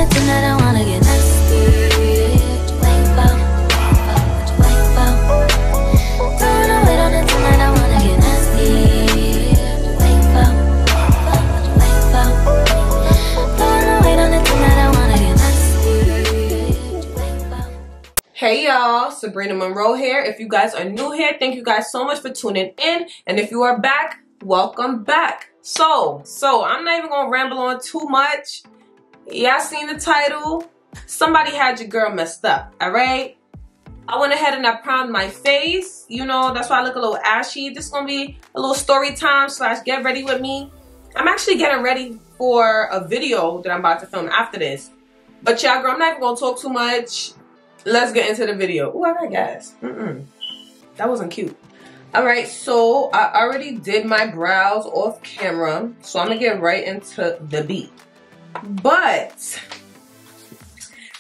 it tonight, I wanna get nasty. What you wait for? What you wait for? Don't wanna wait on it tonight, I wanna get nasty. What you wait for? What you wait for? Don't wanna wait on it tonight, I wanna get nasty. What you wait for? Hey y'all, Sabrina Monroe here. If you guys are new here, thank you guys so much for tuning in. And if you are back, welcome back. So I'm not even gonna ramble on too much. Y'all seen the title? Somebody had your girl messed up, alright? I went ahead and I primed my face. You know, that's why I look a little ashy. This is gonna be a little story time / get ready with me. I'm actually getting ready for a video that I'm about to film after this. But y'all, girl, I'm not even gonna talk too much. Let's get into the video. Ooh, I got gas. That wasn't cute. Alright, so I already did my brows off camera, so I'm gonna get right into the beat. But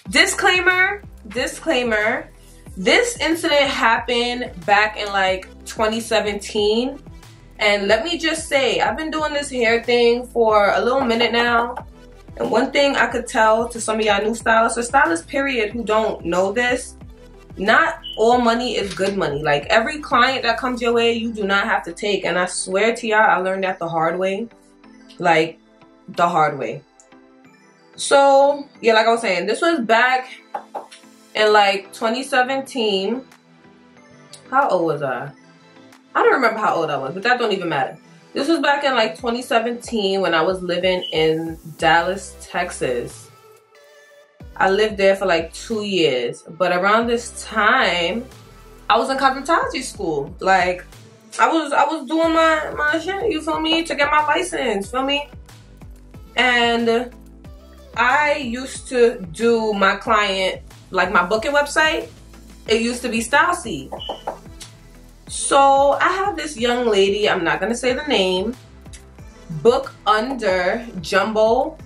disclaimer, this incident happened back in like 2017, and let me just say, I've been doing this hair thing for a little minute now. And one thing I could tell to some of y'all new stylists or stylists period who don't know this, not all money is good money. Like, every client that comes your way, you do not have to take. And I swear to y'all, I learned that the hard way. Like, the hard way. So, yeah, like I was saying, this was back in like 2017. How old was I? I don't remember how old I was, but that don't even matter. This was back in like 2017 when I was living in Dallas, Texas. I lived there for like 2 years, but around this time, I was in cosmetology school. Like, I was doing my shit, you feel me, to get my license, feel me? And I used to do my client, like my booking website, it used to be StyleSeed. So I have this young lady, I'm not gonna say the name, book under jumbo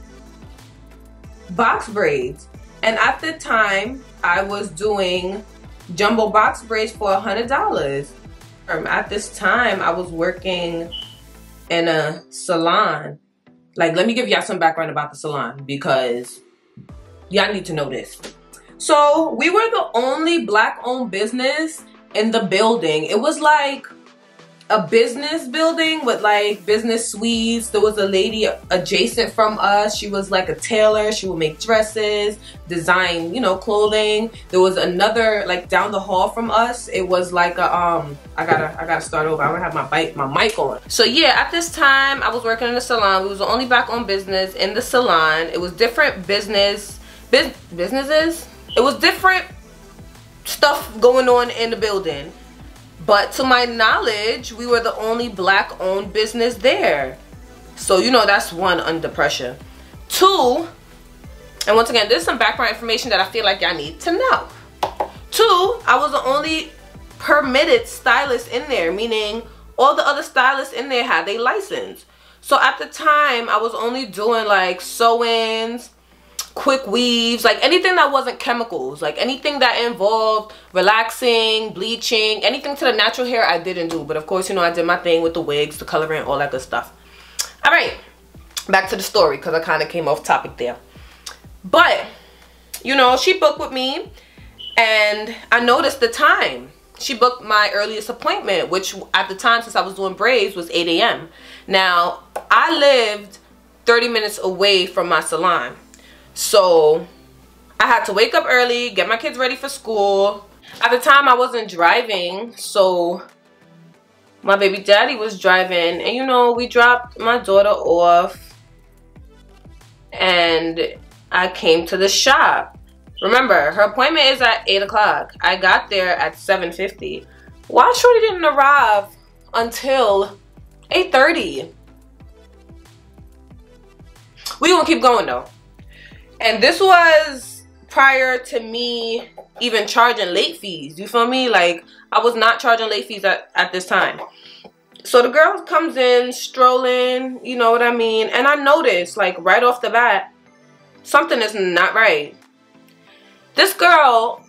box braids. And at the time, I was doing jumbo box braids for $100. At this time, I was working in a salon. Like, let me give y'all some background about the salon because y'all need to know this. So we were the only Black-owned business in the building. It was like a business building with like business suites. There was a lady adjacent from us. She was like a tailor. She would make dresses, design, you know, clothing. There was another like down the hall from us. It was like a I gotta start over. I don't have my mic on. So yeah, at this time I was working in the salon. We was the only Black-owned business in the salon. It was different businesses. It was different stuff going on in the building. But to my knowledge, we were the only Black-owned business there. So, you know, that's one, under pressure. Two, and once again, there's some background information that I feel like y'all need to know. Two, I was the only permitted stylist in there, meaning all the other stylists in there had their license. So at the time, I was only doing like sew-ins, quick weaves, like anything that wasn't chemicals, like anything that involved relaxing, bleaching, anything to the natural hair I didn't do. But of course, you know, I did my thing with the wigs, the coloring, all that good stuff. All right, back to the story because I kind of came off topic there. But, you know, she booked with me and I noticed the time. She booked my earliest appointment, which at the time, since I was doing braids, was 8 a.m. Now, I lived 30 minutes away from my salon. So I had to wake up early, get my kids ready for school. At the time I wasn't driving, so my baby daddy was driving, and you know, we dropped my daughter off and I came to the shop. Remember, her appointment is at 8 o'clock. I got there at 7:50. Why Shorty didn't arrive until 8:30? We gonna keep going though. And this was prior to me even charging late fees. You feel me? Like, I was not charging late fees at this time. So the girl comes in, strolling, you know what I mean? And I noticed, like, right off the bat, something is not right. This girl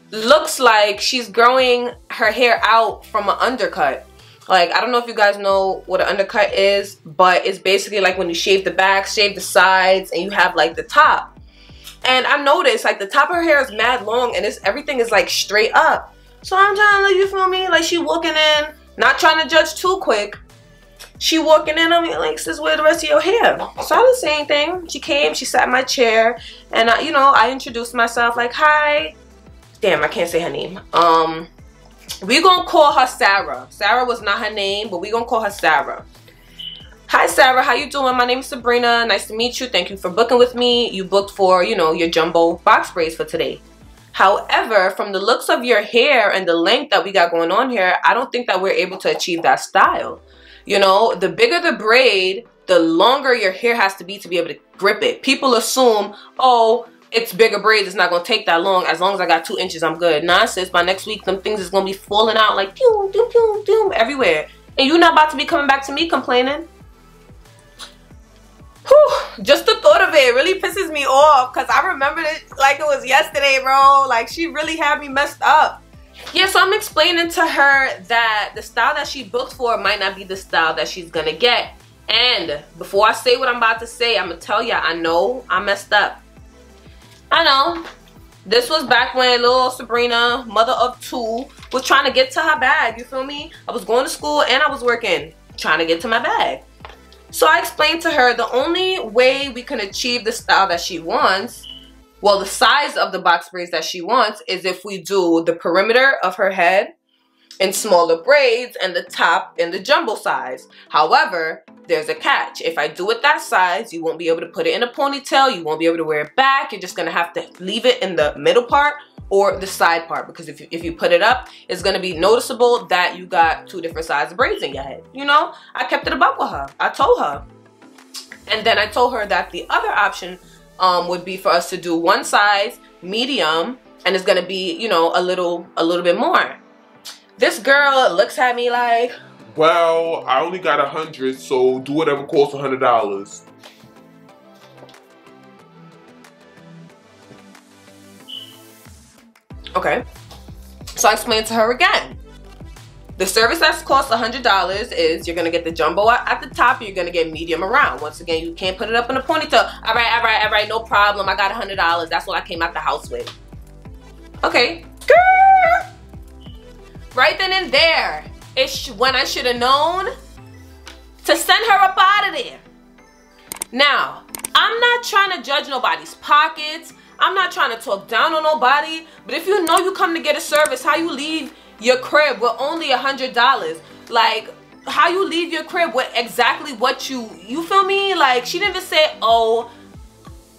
looks like she's growing her hair out from an undercut. Like, I don't know if you guys know what an undercut is, but it's basically like when you shave the back, shave the sides, and you have like the top. And I noticed like the top of her hair is mad long and everything is like straight up. So I'm trying to, you feel me? Like she walking in, not trying to judge too quick. She walking in, I mean, like, sis, where the rest of your hair? So I didn't say anything. She came, she sat in my chair, and you know, I introduced myself like, hi. Damn, I can't say her name. We gonna call her Sarah. Sarah was not her name, but we gonna call her Sarah. Hi Sarah, how you doing? My name is Sabrina. Nice to meet you. Thank you for booking with me. You booked for, you know, your jumbo box braids for today. However, from the looks of your hair and the length that we got going on here, I don't think that we're able to achieve that style. You know, the bigger the braid, the longer your hair has to be able to grip it. People assume, oh, it's bigger braids, it's not gonna take that long. As long as I got 2 inches, I'm good. Nah, sis, by next week, them things is gonna be falling out like pew, pew, pew, pew, everywhere. And you're not about to be coming back to me complaining. Whew, just the thought of it really pisses me off because I remembered it like it was yesterday, bro. Like, she really had me messed up. Yeah, so I'm explaining to her that the style that she booked for might not be the style that she's gonna get. And before I say what I'm about to say, I'm gonna tell ya, I know I messed up. I know. This was back when little Sabrina, mother of 2, was trying to get to her bag, you feel me? I was going to school and I was working, trying to get to my bag. So I explained to her the only way we can achieve the style that she wants, well, the size of the box braids that she wants, is if we do the perimeter of her head in smaller braids and the top in the jumbo size. However, there's a catch. If I do it that size, you won't be able to put it in a ponytail. You won't be able to wear it back. You're just going to have to leave it in the middle part or the side part, because if you put it up, it's going to be noticeable that you got 2 different sized braids in your head. You know, I kept it a buck with her. I told her. And then I told her that the other option would be for us to do one size medium, and it's going to be, you know, a little bit more. This girl looks at me like, well, I only got 100, so do whatever costs $100. okay. So I explained to her again. The service that's cost $100 is you're gonna get the jumbo at the top, you're gonna get medium around. Once again, you can't put it up in a ponytail. All right, no problem. I got $100. That's what I came out the house with. Okay. Girl. Right then and there, it's when I should have known to send her up out of there. Now, I'm not trying to judge nobody's pockets. I'm not trying to talk down on nobody. But if you know you come to get a service, how you leave your crib with only $100? Like, how you leave your crib with exactly what you feel me? Like, she didn't just say, oh,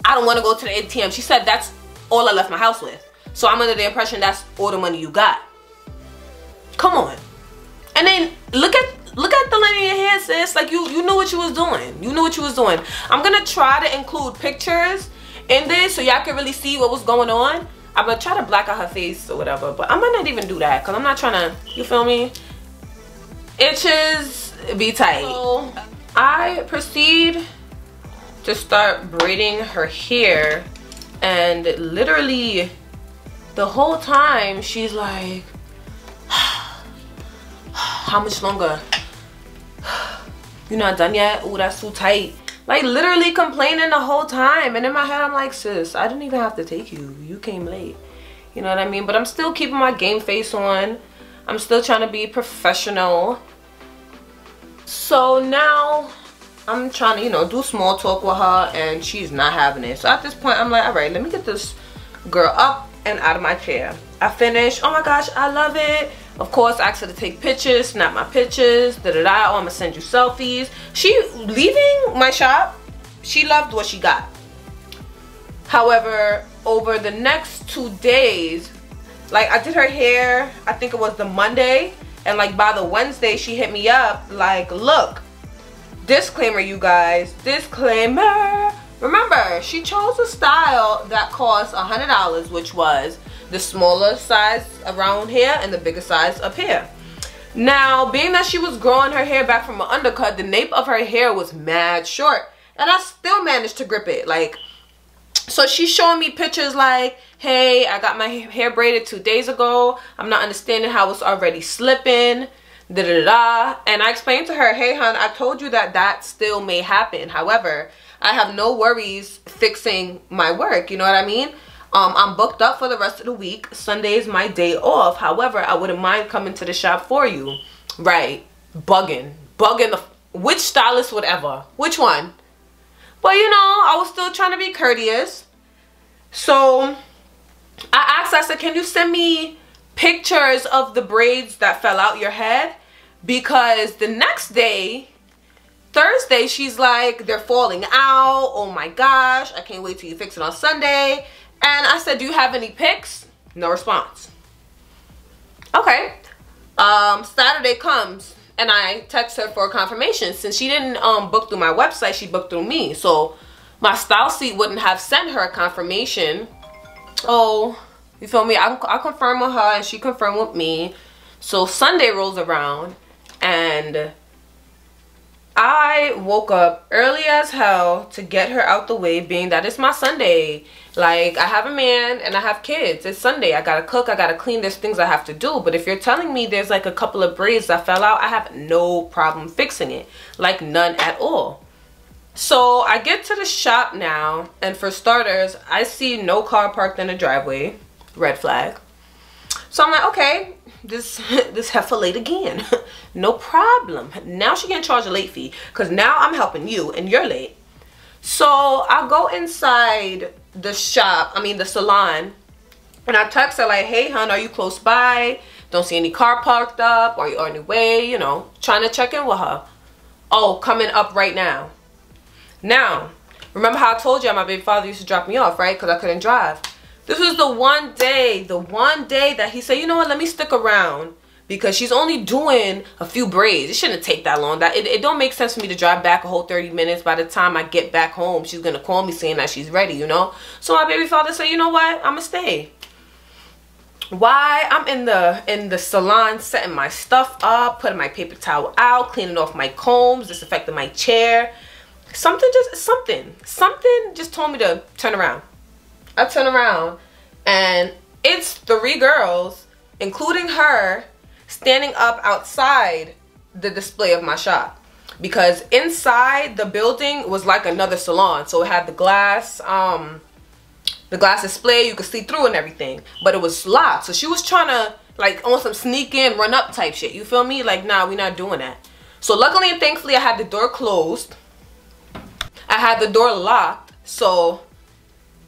I don't want to go to the ATM. She said that's all I left my house with. So I'm under the impression that's all the money you got. Come on. And then look at the length of your hair, sis. Like, you knew what you was doing. You knew what you was doing. I'm gonna try to include pictures in this so y'all can really see what was going on. I'm gonna try to black out her face or whatever, but I might not even do that because I'm not trying to, you feel me? Inches be tight. So I proceed to start braiding her hair, and literally the whole time she's like, how much longer? You're not done yet? Oh, that's too tight. Like, literally complaining the whole time. And in my head, I'm like, sis, I didn't even have to take you. You came late. You know what I mean? But I'm still keeping my game face on. I'm still trying to be professional. So now I'm trying to, you know, do small talk with her, and she's not having it. So at this point, I'm like, all right, let me get this girl up and out of my chair. I finished. Oh my gosh, I love it. Of course, I asked her to take pictures, snap my pictures, Oh, I'm gonna send you selfies. She leaving my shop, she loved what she got. However, over the next 2 days, like, I did her hair, I think it was the Monday, and like by the Wednesday, she hit me up like, look, disclaimer, you guys, disclaimer. Remember, she chose a style that cost $100, which was the smaller size around here and the bigger size up here. Now, being that she was growing her hair back from an undercut, the nape of her hair was mad short, and I still managed to grip it. Like, so she's showing me pictures like, hey, I got my hair braided 2 days ago. I'm not understanding how it's already slipping. And I explained to her, hey, hon, I told you that still may happen. However, I have no worries fixing my work, you know what I mean? I'm booked up for the rest of the week. Sunday is my day off. However, I wouldn't mind coming to the shop for you. Right, bugging the, which stylist would ever? Which one? But you know, I was still trying to be courteous. So I asked, I said, can you send me pictures of the braids that fell out your head? Because the next day, Thursday, she's like, they're falling out. Oh my gosh, I can't wait till you fix it on Sunday. And I said, do you have any pics? No response. Okay. Saturday comes and I text her for a confirmation. Since she didn't book through my website, she booked through me. So my style seat wouldn't have sent her a confirmation. Oh, you feel me? I confirm with her and she confirmed with me. So Sunday rolls around and I woke up early as hell to get her out the way, being that it's my Sunday. Like, I have a man and I have kids. It's Sunday. I gotta cook, I gotta clean, there's things I have to do. But if you're telling me there's like a couple of braids that fell out, I have no problem fixing it. Like, none at all. So I get to the shop now, and for starters, I see no car parked in the driveway. Red flag. So I'm like, okay, this heifer late again. No problem. Now she can charge a late fee because now I'm helping you and you're late. So I go inside the shop, the salon, and I text her like, hey hon, are you close by? Don't see any car parked up. Are you on your way? You know, trying to check in with her. Oh, coming up right now. Now, remember how I told you my baby father used to drop me off, right? Because I couldn't drive. This was the one day that he said, you know what, let me stick around because she's only doing a few braids. It shouldn't take that long. It don't make sense for me to drive back a whole 30 minutes. By the time I get back home, she's going to call me saying that she's ready, you know? So my baby father said, you know what, I'm going to stay. Why? I'm in the salon setting my stuff up, putting my paper towel out, cleaning off my combs, disinfecting my chair. Something just told me to turn around. I turn around and it's 3 girls, including her, standing up outside the display of my shop. Because inside the building was like another salon. So it had the glass display, you could see through and everything. But it was locked. So she was trying to, like, on some sneak in, run up type shit. You feel me? Like, nah, we're not doing that. So luckily and thankfully I had the door closed. I had the door locked. So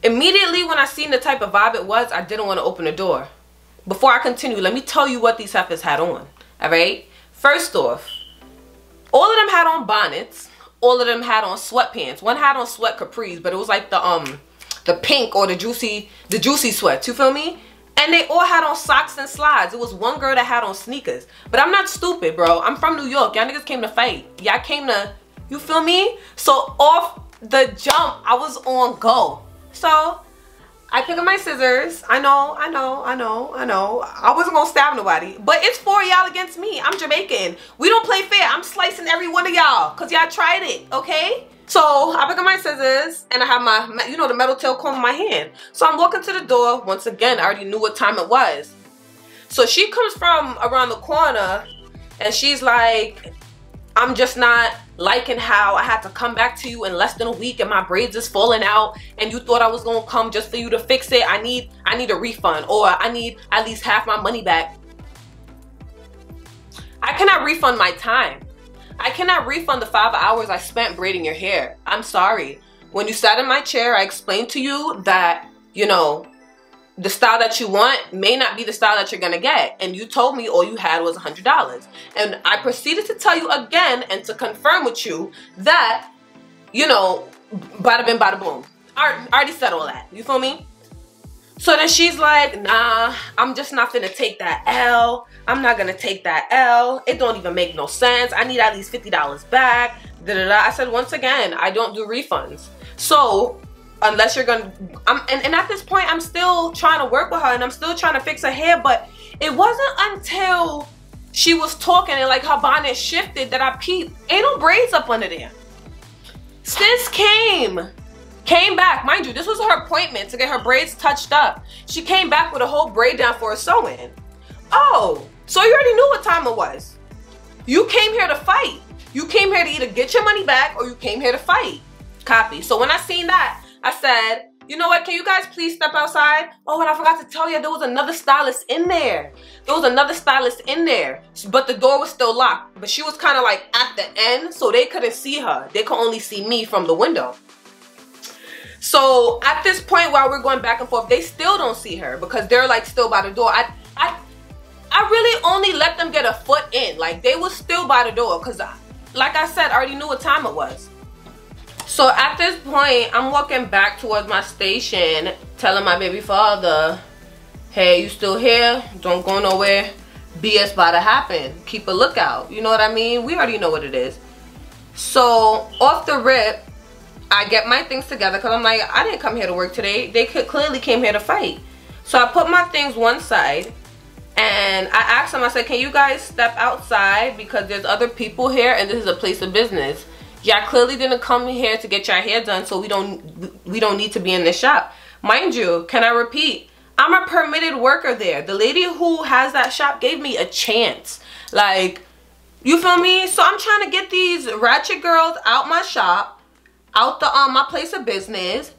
immediately when I seen the type of vibe it was, I didn't want to open the door. Before I continue, let me tell you what these heifers had on. Alright? First off, all of them had on bonnets. All of them had on sweatpants. One had on sweat capris, but it was like the pink or the juicy sweats. You feel me? And they all had on socks and slides. It was one girl that had on sneakers. But I'm not stupid, bro. I'm from New York. Y'all niggas came to fight. Y'all came to, you feel me? So off the jump, I was on go. So I pick up my scissors. I know. I wasn't gonna stab nobody, but it's 4 y'all against me. I'm Jamaican. We don't play fair. I'm slicing every one of y'all because y'all tried it, okay? So I pick up my scissors and I have my, you know, the metal tail comb in my hand. So I'm walking to the door. Once again, I already knew what time it was. So she comes from around the corner and she's like, I'm just not liking how I had to come back to you in less than a week and my braids is falling out and you thought I was gonna come just for you to fix it. I need a refund, or I need at least half my money back. I cannot refund my time. I cannot refund the 5 hours I spent braiding your hair. I'm sorry. When you sat in my chair, I explained to you that, you know, the style that you want may not be the style that you're gonna get, and you told me all you had was $100, and I proceeded to tell you again and to confirm with you that, you know, bada bing bada boom. I already said all that, you feel me? So then she's like, nah, I'm just not gonna take that L. I'm not gonna take that L. It don't even make no sense. I need at least $50 back. I said, once again, I don't do refunds. So unless you're gonna, and at this point, I'm still trying to work with her and I'm still trying to fix her hair, but it wasn't until she was talking and like her bonnet shifted that I peeped. Ain't no braids up under there. Sis came back. Mind you, this was her appointment to get her braids touched up. She came back with a whole braid down for a sew-in. Oh, so you already knew what time it was. You came here to fight. You came here to either get your money back or you came here to fight. Copy. So when I seen that, I said, you know what, can you guys please step outside? Oh, and I forgot to tell you, there was another stylist in there. There was another stylist in there, but the door was still locked. But she was kind of like at the end, so they couldn't see her. They could only see me from the window. So at this point, while we're going back and forth, they still don't see her because they're like still by the door. I really only let them get a foot in. Like, they was still by the door because, like I said, I already knew what time it was. So at this point, I'm walking back towards my station, telling my baby father, hey, you still here? Don't go nowhere. BS about to happen. Keep a lookout. You know what I mean? We already know what it is. So off the rip, I get my things together because I'm like, I didn't come here to work today. They clearly came here to fight. So I put my things one side and I asked them, I said, can you guys step outside because there's other people here and this is a place of business. Y'all clearly didn't come here to get your hair done, so we don't need to be in this shop. Mind you, can I repeat? I'm a permitted worker there. The lady who has that shop gave me a chance. Like, you feel me? So I'm trying to get these ratchet girls out my shop, out the my place of business,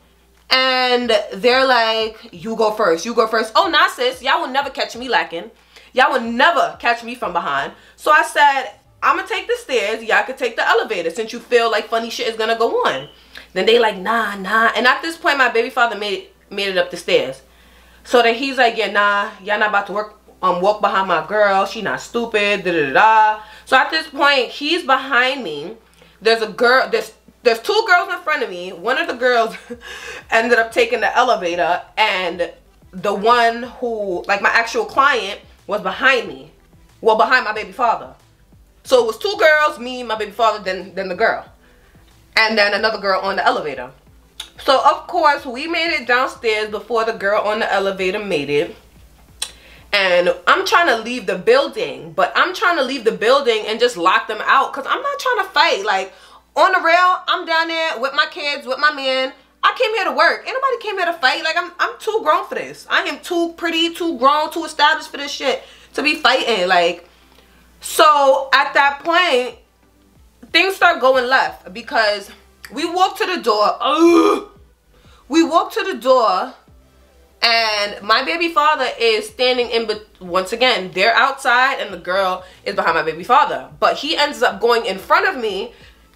and they're like, you go first, you go first. Oh, nah, sis, y'all will never catch me lacking. Y'all will never catch me from behind. So I said, I'm gonna take the stairs, y'all could take the elevator since you feel like funny shit is gonna go on. Then they like, nah. And at this point, my baby father made it up the stairs. So then he's like, yeah, nah, y'all not about to walk behind my girl. She not stupid, da-da-da-da. So at this point, he's behind me. There's a girl, there's two girls in front of me. One of the girls ended up taking the elevator, and the one who, like my actual client, was behind me. Well, behind my baby father. So it was two girls, me, my baby father, then the girl. And then another girl on the elevator. So of course, we made it downstairs before the girl on the elevator made it. And I'm trying to leave the building. But I'm trying to leave the building and just lock them out. Because I'm not trying to fight. Like, on the rail, I'm down there with my kids, with my man. I came here to work. Ain't nobody came here to fight. Like, I'm too grown for this. I am too pretty, too grown, too established for this shit to be fighting. Like, so at that point, things start going left because we walk to the door. We walk to the door and my baby father is standing in, but once again, they're outside and the girl is behind my baby father. But he ends up going in front of me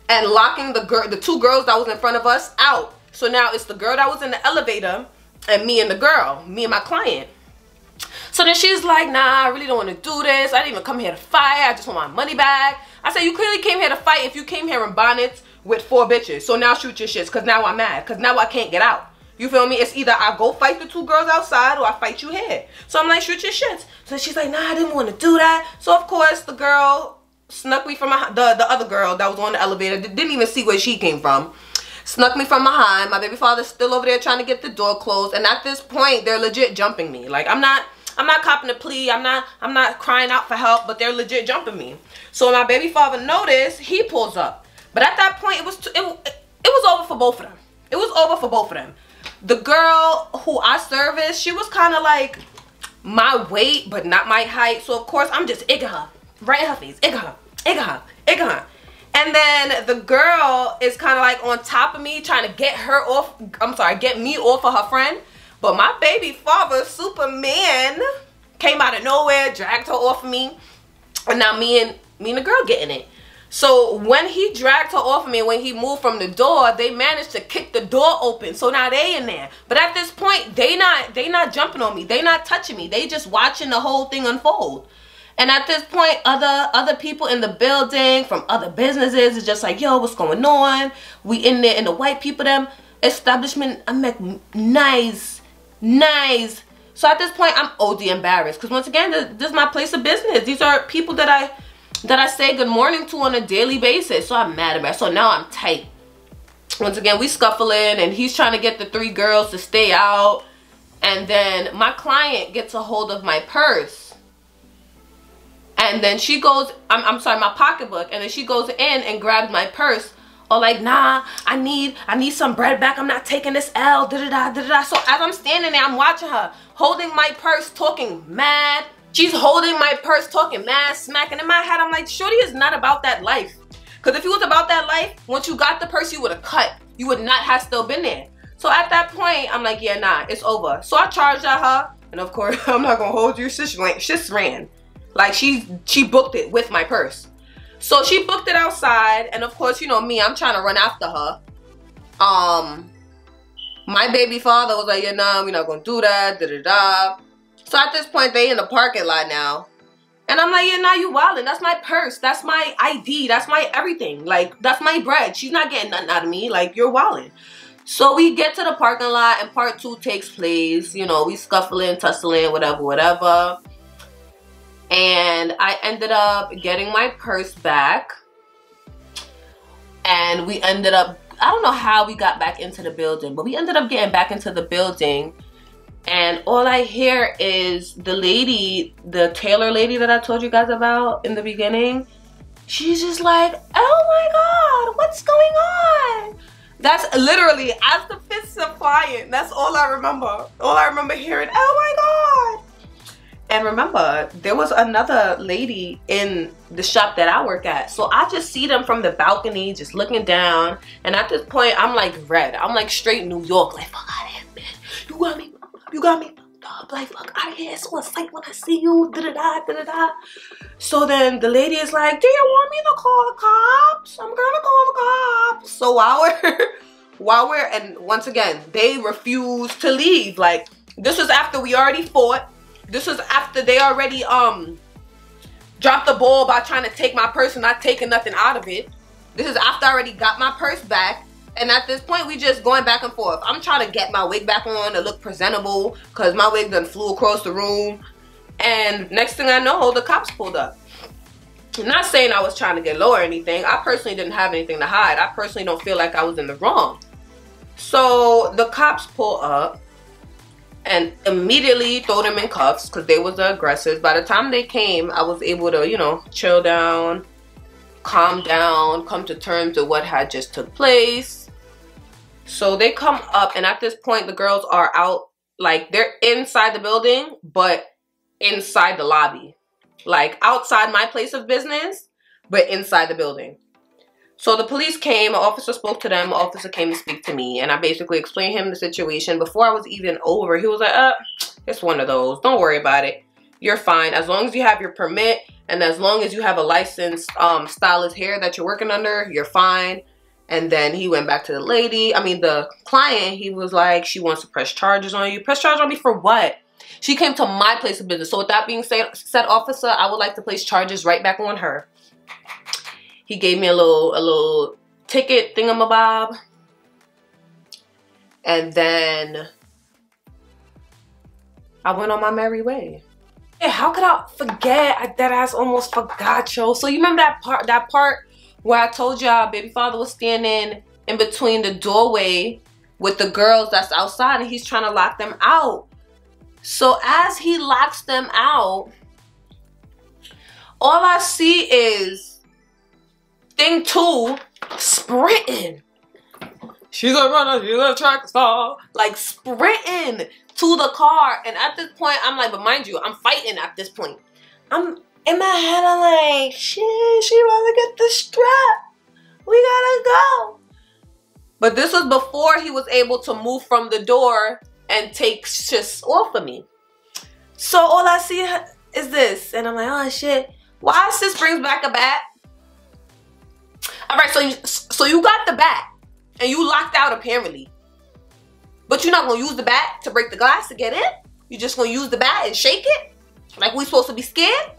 and locking the two girls that was in front of us out. So now it's the girl that was in the elevator and me and the girl, me and my client. So then she's like, nah, I really don't want to do this. I didn't even come here to fight. I just want my money back. I said, you clearly came here to fight if you came here in bonnets with 4 bitches. So now shoot your shits because now I'm mad. Because now I can't get out. You feel me? It's either I go fight the 2 girls outside or I fight you here. So I'm like, shoot your shits. So she's like, nah, I didn't want to do that. So of course the girl snuck me from the other girl that was on the elevator. Didn't even see where she came from. Snuck me from behind. My baby father's still over there trying to get the door closed. And at this point, they're legit jumping me. Like, I'm not copping a plea. I'm not crying out for help, but they're legit jumping me. So when my baby father noticed, he pulls up. But at that point, it was over for both of them. It was over for both of them. The girl who I serviced, she was kind of like my weight, but not my height. So of course, I'm just egging her right in her face. Egging her, egging her, egging her. And then the girl is kind of like on top of me, trying to get her off. I'm sorry, get me off of her friend. But my baby father, Superman, came out of nowhere, dragged her off of me. And now me and the girl getting it. So when he dragged her off of me, when he moved from the door, they managed to kick the door open. So now they in there. But at this point, they not jumping on me. They not touching me. They just watching the whole thing unfold. And at this point, other people in the building from other businesses is just like, yo, what's going on? We in there, and the white people, them establishment, I'm like, nice. So at this point, I'm OD embarrassed. Because once again, this is my place of business. These are people that I say good morning to on a daily basis. So I'm mad about it. So now I'm tight. Once again, we scuffling, and he's trying to get the 3 girls to stay out. And then my client gets a hold of my purse. And then she goes, I'm sorry, my pocketbook. And then she goes in and grabs my purse. Or like, nah, I need some bread back. I'm not taking this L, da-da-da. So as I'm standing there, I'm watching her, holding my purse, talking mad. She's holding my purse, talking mad, smacking in my head. I'm like, shorty is not about that life. Because if you was about that life, once you got the purse, you would have cut. You would not have still been there. So at that point, I'm like, yeah, nah, it's over. So I charged at her. And of course, I'm not going to hold you. She ran. Like, she booked it with my purse. So she booked it outside. And of course, you know me, I'm trying to run after her. My baby father was like, yeah, nah, we're not going to do that. Da-da-da. So at this point, they in the parking lot now. And I'm like, yeah, nah, you wildin'. That's my purse. That's my ID. That's my everything. Like, that's my bread. She's not getting nothing out of me. Like, you're wildin'. So we get to the parking lot and part 2 takes place. You know, we scuffling, tussling, whatever, whatever. And I ended up getting my purse back. And we ended up, I don't know how we got back into the building, but we ended up getting back into the building. And all I hear is the lady, the tailor lady that I told you guys about in the beginning. She's just like, oh my God, what's going on? That's literally, as the fists are flying, that's all I remember. All I remember hearing, oh my God. And remember, there was another lady in the shop that I work at. So I just see them from the balcony, just looking down. And at this point, I'm like red. I'm like straight New York, like, fuck out of here, bitch. You got me fucked up. Like, fuck out of here. It's on sight when I see you. Da-da-da, da-da-da. So then the lady is like, do you want me to call the cops? I'm gonna call the cops. So while we're, and once again, they refuse to leave. Like, this is after we already fought. This is after they already dropped the ball by trying to take my purse and not taking nothing out of it. This is after I already got my purse back. And at this point, we just going back and forth. I'm trying to get my wig back on to look presentable because my wig done flew across the room. And next thing I know, the cops pulled up. I'm not saying I was trying to get low or anything. I personally didn't have anything to hide. I personally don't feel like I was in the wrong. So the cops pull up and immediately throw them in cuffs because they was the aggressors. By the time they came, I was able to, you know, chill down, calm down, come to terms with what had just took place. So they come up, and at this point, the girls are out, like, they're inside the building, but inside the lobby. Like, outside my place of business, but inside the building. So the police came, an officer spoke to them, an officer came to speak to me, and I basically explained him the situation. Before I was even over, he was like, it's one of those. Don't worry about it. You're fine. As long as you have your permit, and as long as you have a licensed stylist hair that you're working under, you're fine. And then he went back to the lady, the client. He was like, she wants to press charges on you. Press charges on me for what? She came to my place of business. So with that being said, officer, I would like to place charges right back on her. He gave me a little ticket thingamabob. And then I went on my merry way. Yeah, how could I forget? I dead ass almost forgot, yo. So you remember that part where I told y'all baby father was standing in between the doorway with the girls that's outside and he's trying to lock them out. So as he locks them out, all I see is thing 2 sprinting. She's a runner, she's a track star. Like sprinting to the car. And at this point, I'm like, but mind you, I'm fighting at this point. I'm in my head, I'm like, shit, she wanna get the strap. We gotta go. But this was before he was able to move from the door and take shit off of me. So all I see is this. And I'm like, oh shit. Why sis brings back a bat? Alright, so you got the bat. And you locked out apparently. But you're not gonna use the bat to break the glass to get in? You're just gonna use the bat and shake it? Like we supposed to be scared?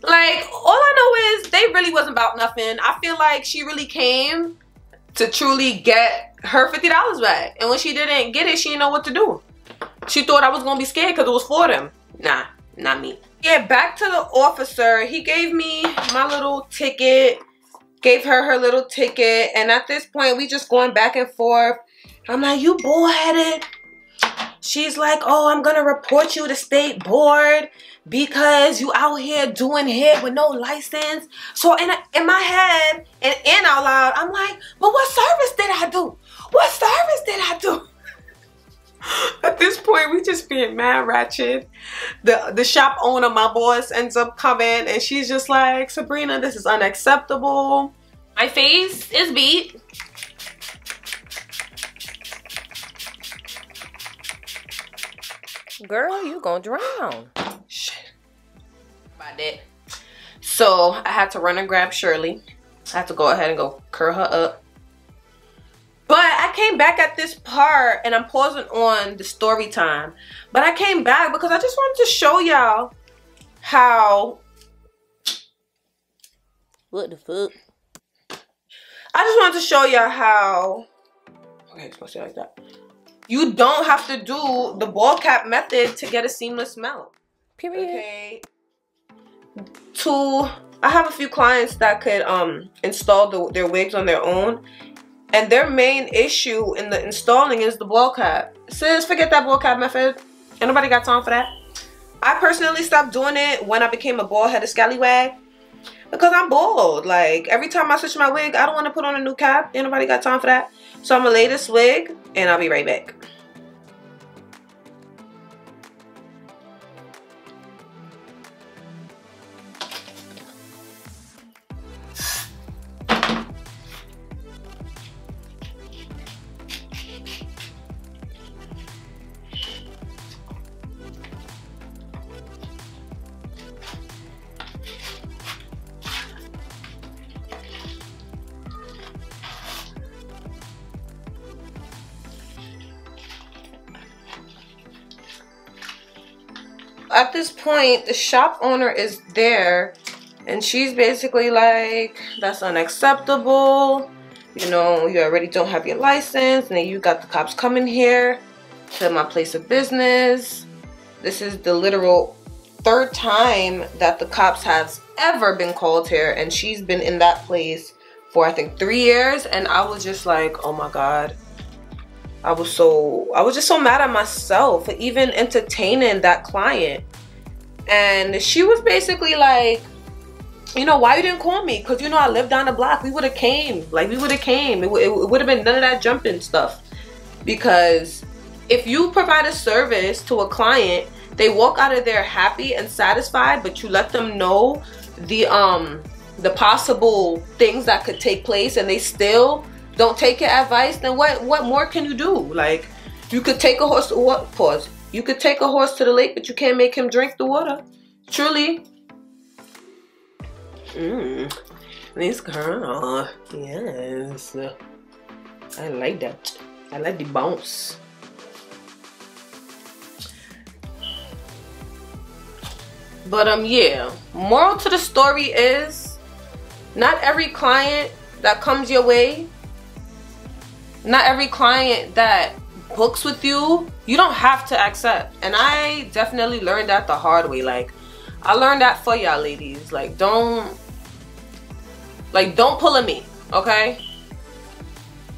Like, all I know is they really wasn't about nothing. I feel like she really came to truly get her $50 back. And when she didn't get it, she didn't know what to do. She thought I was gonna be scared because it was for them. Nah, not me. Yeah, back to the officer. He gave me my little ticket. Gave her little ticket. And at this point, we just going back and forth. I'm like, you bullheaded. She's like, oh, I'm gonna report you to state board because you out here doing hair with no license. So in my head and out loud, I'm like, but what service did I do? What service did I do? At this point, point, we just being mad ratchet. The shop owner, my boss, ends up coming and she's just like, Sabrina, this is unacceptable. My face is beat. Girl, you gonna drown. Shit. About that. So I had to run and grab Shirley. I had to go ahead and go curl her up. But I came back at this part and I'm pausing on the story time. But I came back because I just wanted to show y'all how... What the fuck? I just wanted to show y'all how... Okay, it's supposed to be like that. You don't have to do the ball cap method to get a seamless smell. Period. Okay. I have a few clients that could install their wigs on their own. And their main issue in the installing is the ball cap. Sis, forget that ball cap method. Ain't nobody got time for that. I personally stopped doing it when I became a bald-headed scallywag. Because I'm bald. Like, every time I switch my wig, I don't want to put on a new cap. Ain't nobody got time for that. So I'm going to lay this wig, and I'll be right back. At this point, the shop owner is there and she's basically like, that's unacceptable. You know, you already don't have your license and then you got the cops coming here to my place of business. This is the literal third time that the cops have ever been called here and she's been in that place for I think 3 years and I was just like, oh my God. I was just so mad at myself for even entertaining that client. And she was basically like, you know, why you didn't call me? Because, you know, I live down the block. We would have came. Like, we would have came. It would have been none of that jumping stuff. Because if you provide a service to a client, they walk out of there happy and satisfied, but you let them know the possible things that could take place and they still don't take your advice, then what more can you do? Like, you could take a horse to what? Pause. You could take a horse to the lake, but you can't make him drink the water. Truly. This girl. Yes. I like that. I like the bounce. But yeah. Moral to the story is, not every client that comes your way, not every client that books with you, you don't have to accept. And I definitely learned that the hard way. Like, I learned that for y'all ladies. Like, don't pull at me, okay?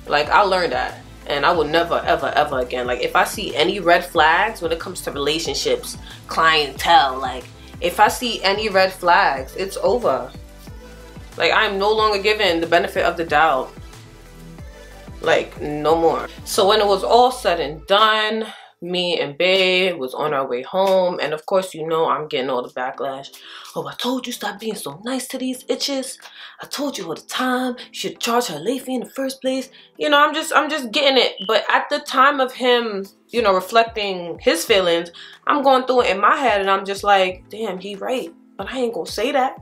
Like, I learned that. And I will never, ever, ever again. Like, if I see any red flags when it comes to relationships, clientele, like, if I see any red flags, it's over. Like, I'm no longer given the benefit of the doubt. Like, no more. So when it was all said and done, me and Babe was on our way home. And of course, you know, I'm getting all the backlash. Oh, I told you stop being so nice to these itches. I told you all the time. You should charge her late fee in the first place. You know, I'm just getting it. But at the time of him, you know, reflecting his feelings, I'm going through it in my head and I'm just like, damn, he right. But I ain't gonna say that.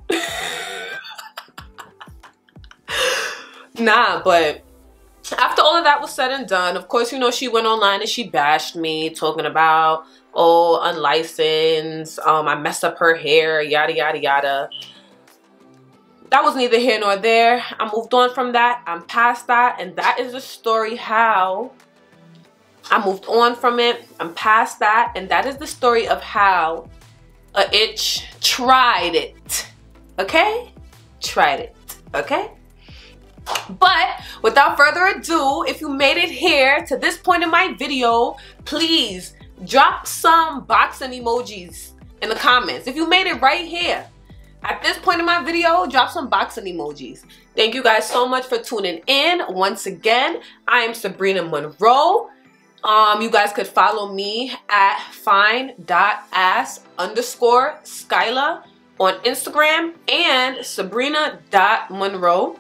Nah, but after all of that was said and done, of course, you know, she went online and she bashed me, talking about, oh, unlicensed, I messed up her hair, yada, yada, yada. That was neither here nor there. I moved on from that. I'm past that. And that is the story how I moved on from it. I'm past that. And that is the story of how a itch tried it. Okay? Tried it. Okay? But without further ado, if you made it here to this point in my video, please drop some boxing emojis in the comments. If you made it right here at this point in my video, drop some boxing emojis. Thank you guys so much for tuning in. Once again, I am Sabrina Monroe. You guys could follow me at fine.ass_Skyla on Instagram and Sabrina.Monroe.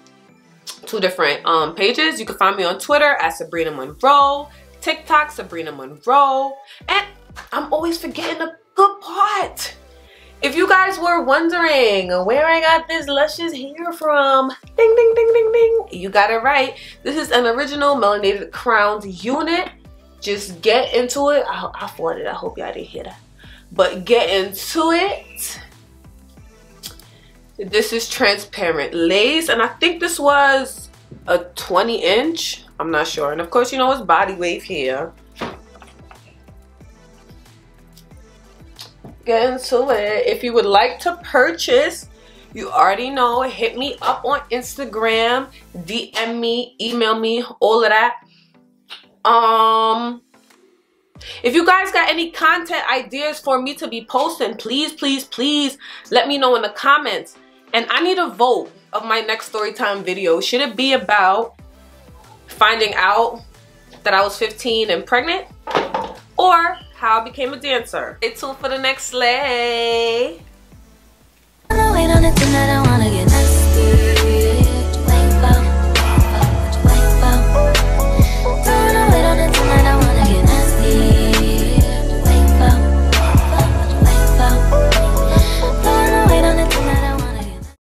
2 different pages. You can find me on Twitter at Sabrina Monroe, TikTok Sabrina Monroe, and I'm always forgetting the good part. If you guys were wondering where I got this luscious hair from, ding ding ding ding ding, you got it right. This is an original melanated crowned unit. Just get into it. I fought it. I hope y'all didn't hear that. But get into it. This is transparent lace, and I think this was a 20-inch. I'm not sure. And of course, you know it's body wave here. Get into it. If you would like to purchase, you already know, hit me up on Instagram, DM me, email me, all of that. If you guys got any content ideas for me to be posting, please, please, please let me know in the comments. And I need a vote of my next storytime video. Should it be about finding out that I was 15 and pregnant, or how I became a dancer? Stay tuned for the next slay. Wait on it tonight, I wanna